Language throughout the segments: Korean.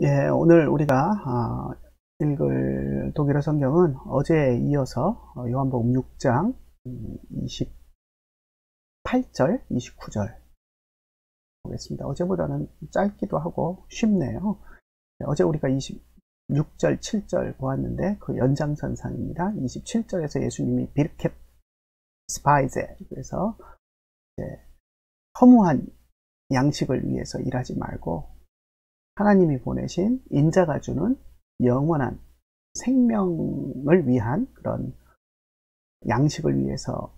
예, 오늘 우리가 읽을 독일어 성경은 어제에 이어서 요한복음 6장 28절, 29절 보겠습니다. 어제보다는 짧기도 하고 쉽네요. 어제 우리가 26절, 7절 보았는데 그 연장선상입니다. 27절에서 예수님이 비르켓 스파이제, 그래서 허무한 양식을 위해서 일하지 말고 하나님이 보내신 인자가 주는 영원한 생명을 위한 그런 양식을 위해서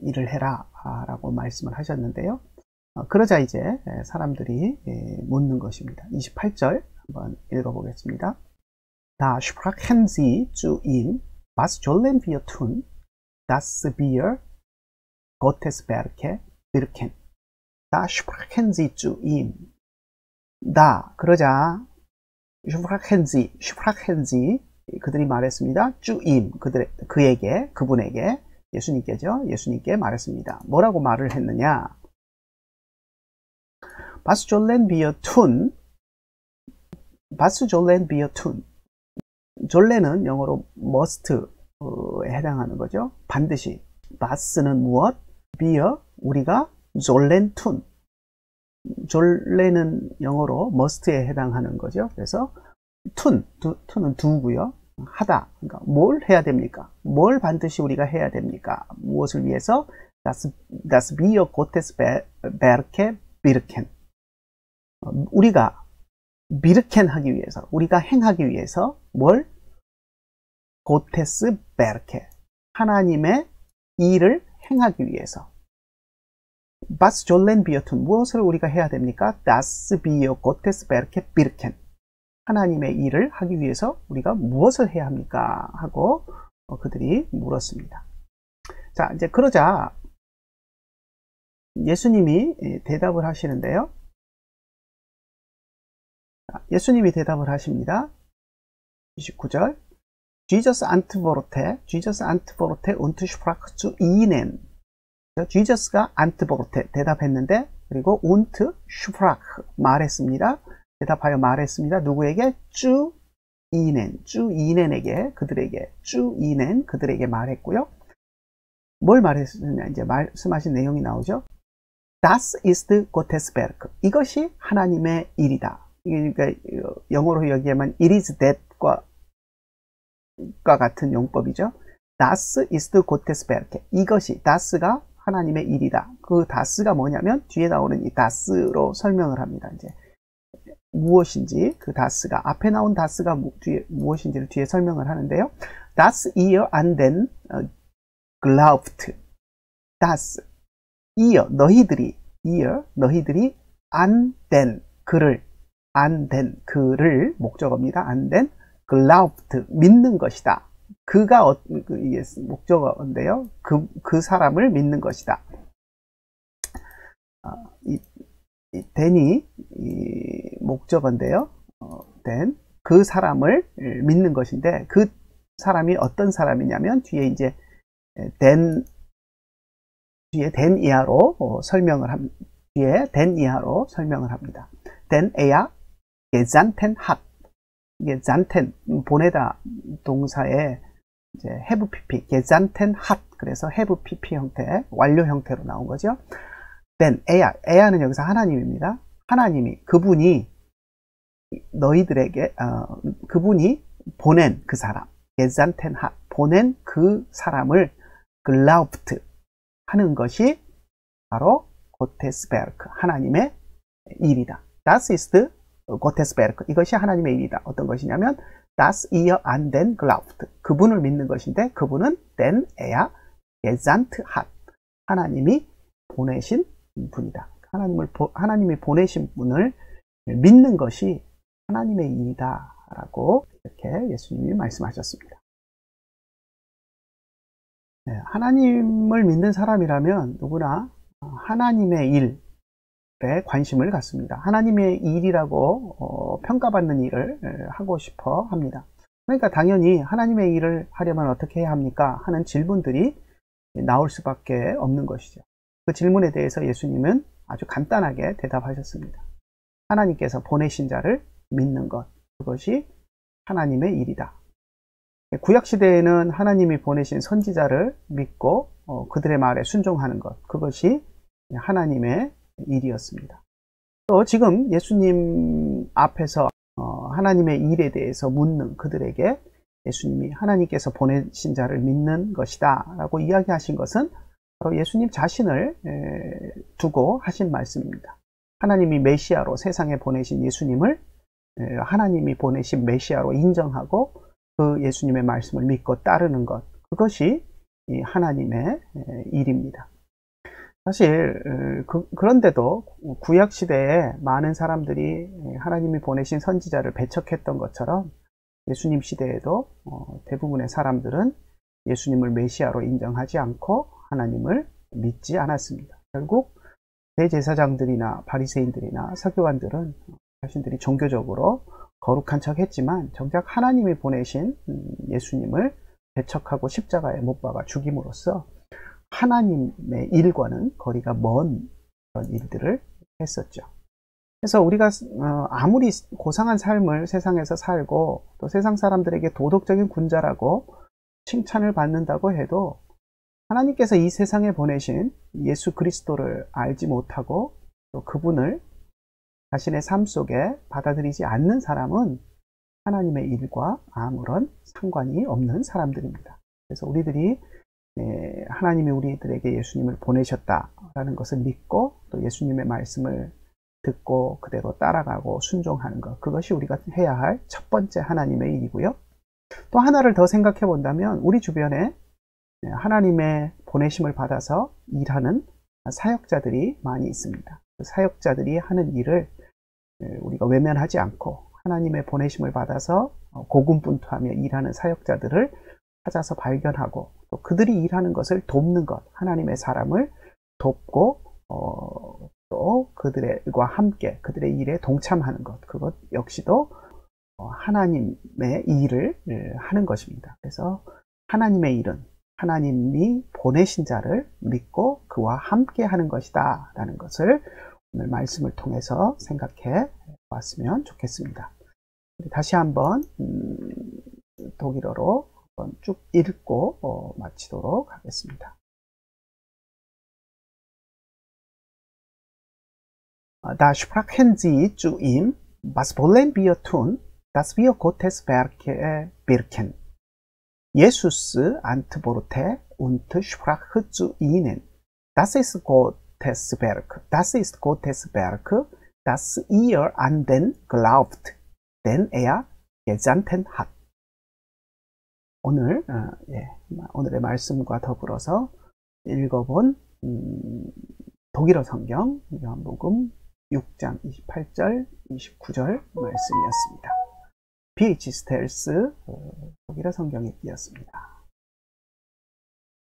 일을 해라 라고 말씀을 하셨는데요. 그러자 이제 사람들이 묻는 것입니다. 28절 한번 읽어보겠습니다. Da sprachen sie zu ihm, was sollen wir tun, dass wir Gottes Werke wirken? Da sprachen sie zu ihm. 다 그러자 슈프라켄지 그들이 말했습니다. 쭈임 그분에게 예수님께 말했습니다. 뭐라고 말을 했느냐? 바스졸렌 비어툰 졸레는 영어로 must에 해당하는 거죠. 반드시. 바스는 무엇? 비어 우리가 졸렌툰 졸레는 영어로 must에 해당하는 거죠. 그래서 툰은 두고요. 하다. 그러니까 뭘 해야 됩니까? 뭘 반드시 우리가 해야 됩니까? 무엇을 위해서? Das wir Gottes Werke wirken. 우리가 비르켄 하기 위해서, 우리가 행하기 위해서 뭘? Gottes Werke. 하나님의 일을 행하기 위해서. Was sollen wir tun? 무엇을 우리가 해야 됩니까? Das wir Gottes Werke wirken. 하나님의 일을 하기 위해서 우리가 무엇을 해야 합니까? 하고 그들이 물었습니다. 자, 이제 그러자 예수님이 대답을 하시는데요. 예수님이 대답을 하십니다. 29절. Jesus antwortete und sprach zu ihnen. 지저스가 안트보르테 대답했는데 그리고 운트 슈프라크 말했습니다. 대답하여 말했습니다. 누구에게? 쭈이넨에게 그들에게 말했고요. 뭘 말했느냐? 이제 말씀하신 내용이 나오죠. Das ist Gottes Werk. 이것이 하나님의 일이다. 그러니까 영어로 여기에만 it is that과 같은 용법이죠. Das ist Gottes Werk. 이것이 das가 하나님의 일이다. 그 다스가 뭐냐면 뒤에 나오는 이 다스로 설명을 합니다. 이제 무엇인지 그 다스가 앞에 나온 다스가 무엇인지를 뒤에 설명을 하는데요. Das ihr an den glaubt. Das ihr 너희들이 an den 그를 목적어입니다. an den glaubt 믿는 것이다. 그가 이게 목적어인데요. 그 사람을 믿는 것이다. den이 목적어인데요. 그 사람을 믿는 것인데 그 사람이 어떤 사람이냐면 뒤에 이제 den 이하로 설명을 합니다. den er gesandten hat. 이게 zanten 보내다 동사에 이제 have pp, gesandten hat. 그래서 have pp 형태, 완료 형태로 나온 거죠. then ea는 여기서 하나님입니다. 하나님이 그분이 너희들에게 그분이 보낸 그 사람, gesandten hat, 보낸 그 사람을 glaubt 하는 것이 바로 Gottes Werk, 하나님의 일이다. Das ist Gottes Werk. 이것이 하나님의 일이다. 어떤 것이냐면 Das ihr an den glaubt. 그분을 믿는 것인데 그분은 den er gesandt hat. 하나님이 보내신 분이다. 하나님이 보내신 분을 믿는 것이 하나님의 일이다. 라고 이렇게 예수님이 말씀하셨습니다. 네, 하나님을 믿는 사람이라면 누구나 하나님의 일에 관심을 갖습니다. 하나님의 일이라고 평가받는 일을 하고 싶어 합니다. 그러니까 당연히 하나님의 일을 하려면 어떻게 해야 합니까? 하는 질문들이 나올 수밖에 없는 것이죠. 그 질문에 대해서 예수님은 아주 간단하게 대답하셨습니다. 하나님께서 보내신 자를 믿는 것, 그것이 하나님의 일이다. 구약시대에는 하나님이 보내신 선지자를 믿고 그들의 말에 순종하는 것, 그것이 하나님의 일이었습니다. 또 지금 예수님 앞에서 하나님의 일에 대해서 묻는 그들에게 예수님이 하나님께서 보내신 자를 믿는 것이다 라고 이야기하신 것은 바로 예수님 자신을 두고 하신 말씀입니다. 하나님이 메시아로 세상에 보내신 예수님을 하나님이 보내신 메시아로 인정하고 그 예수님의 말씀을 믿고 따르는 것, 그것이 하나님의 일입니다. 사실 그런데도 구약시대에 많은 사람들이 하나님이 보내신 선지자를 배척했던 것처럼 예수님 시대에도 대부분의 사람들은 예수님을 메시아로 인정하지 않고 하나님을 믿지 않았습니다. 결국 대제사장들이나 바리새인들이나 서기관들은 자신들이 종교적으로 거룩한 척 했지만 정작 하나님이 보내신 예수님을 배척하고 십자가에 못 박아 죽임으로써 하나님의 일과는 거리가 먼 그런 일들을 했었죠. 그래서 우리가 아무리 고상한 삶을 세상에서 살고 또 세상 사람들에게 도덕적인 군자라고 칭찬을 받는다고 해도 하나님께서 이 세상에 보내신 예수 그리스도를 알지 못하고 또 그분을 자신의 삶 속에 받아들이지 않는 사람은 하나님의 일과 아무런 상관이 없는 사람들입니다. 그래서 우리들이 하나님이 우리들에게 예수님을 보내셨다라는 것을 믿고 또 예수님의 말씀을 듣고 그대로 따라가고 순종하는 것, 그것이 우리가 해야 할 첫 번째 하나님의 일이고요. 또 하나를 더 생각해 본다면 우리 주변에 하나님의 보내심을 받아서 일하는 사역자들이 많이 있습니다. 그 사역자들이 하는 일을 우리가 외면하지 않고 하나님의 보내심을 받아서 고군분투하며 일하는 사역자들을 찾아서 발견하고 또 그들이 일하는 것을 돕는 것, 하나님의 사람을 돕고 또 그들과 함께 그들의 일에 동참하는 것, 그것 역시도 하나님의 일을 하는 것입니다. 그래서 하나님의 일은 하나님이 보내신 자를 믿고 그와 함께 하는 것이다 라는 것을 오늘 말씀을 통해서 생각해 봤으면 좋겠습니다. 다시 한번 독일어로 한번 쭉 읽고 마치도록 하겠습니다. Da sprachen sie zu ihm, was wollen wir tun, dass wir Gottes Werke wirken? Jesus antwortete und sprach zu ihnen, das ist Gottes Werk, dass ihr an den glaubt, den er gesandt hat. 오늘의 말씀과 더불어서 읽어본 독일어 성경 요한복음 6장 28절, 29절 말씀이었습니다. BH 스텔스 독일어 성경 읽기였습니다.